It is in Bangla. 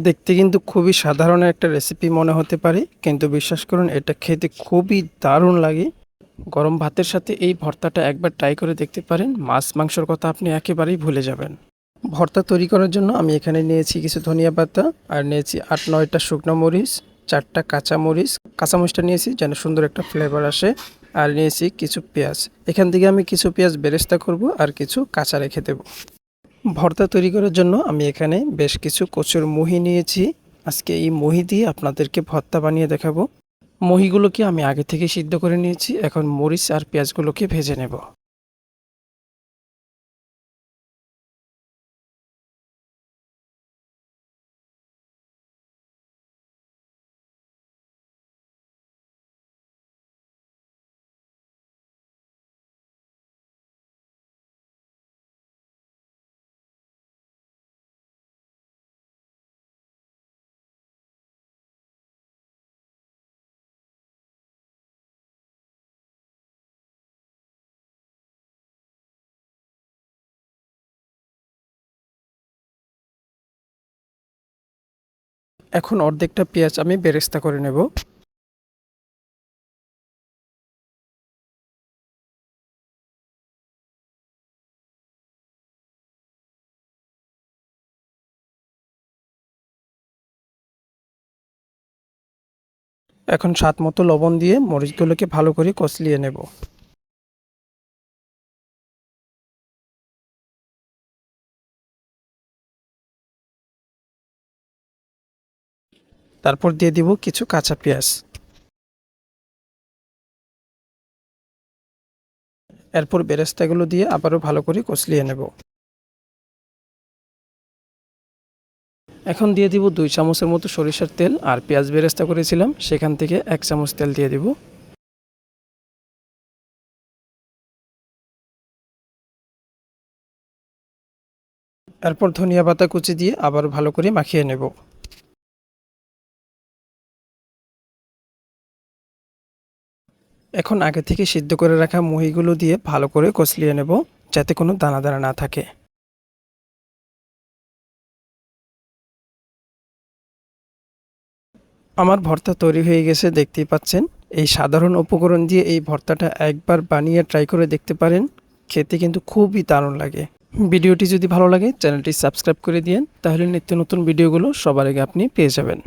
দেখতে কিন্তু খুবই সাধারণ একটা রেসিপি মনে হতে পারে, কিন্তু বিশ্বাস করুন এটা খেতে খুবই দারুণ লাগে। গরম ভাতের সাথে এই ভর্তাটা একবার ট্রাই করে দেখতে পারেন, মাছ মাংসর কথা আপনি একেবারেই ভুলে যাবেন। ভর্তা তৈরি করার জন্য আমি এখানে নিয়েছি কিছু ধনিয়া পাতা, আর নিয়েছি ৮-৯টা শুকনো মরিচ, 4টা কাঁচা মরিচ। কাঁচা মরিচটা নিয়েছি যেন সুন্দর একটা ফ্লেভার আসে। আর নিয়েছি কিছু পেঁয়াজ। এখান থেকে আমি কিছু পেঁয়াজ বেরেস্তা করব আর কিছু কাঁচা রেখে দেব। ভর্তা তৈরি করার জন্য আমি এখানে বেশ কিছু কচুর মুহি নিয়েছি। আজকে এই মুহি দিয়ে আপনাদেরকে ভর্তা বানিয়ে দেখাবো। মুহিগুলোকে আমি আগে থেকে সিদ্ধ করে নিয়েছি, এখন মরিচ আর পেঁয়াজগুলোকে ভেজে নেব। এখন অর্ধেকটা পেঁয়াজ আমি বেরেস্তা করে নেব। এখন স্বাদ মতো লবণ দিয়ে মরিচগুলোকে ভালো করে কষলিয়ে নেব। তারপর দিয়ে দিব কিছু কাঁচা পেঁয়াজ। এরপর বেরেস্তাগুলো দিয়ে আবারও ভালো করে কষলিয়ে নেব। এখন দিয়ে দিব 2 চামচের মতো সরিষার তেল, আর পেঁয়াজ বেরেস্তা করেছিলাম সেখান থেকে 1 চামচ তেল দিয়ে দিব। এরপর ধনিয়া পাতা কুচি দিয়ে আবার ভালো করে মাখিয়ে নেব। এখন আগে থেকে সিদ্ধ করে রাখা মুহিগুলো দিয়ে ভালো করে কষলিয়ে নেব, যাতে কোনো দানা দানা না থাকে। আমার ভর্তা তৈরি হয়ে গেছে, দেখতেই পাচ্ছেন। এই সাধারণ উপকরণ দিয়ে এই ভর্তাটা একবার বানিয়ে ট্রাই করে দেখতে পারেন, খেতে কিন্তু খুবই দারুণ লাগে। ভিডিওটি যদি ভালো লাগে চ্যানেলটি সাবস্ক্রাইব করে দিন, তাহলে নিত্য নতুন ভিডিওগুলো সবার আগে আপনি পেয়ে যাবেন।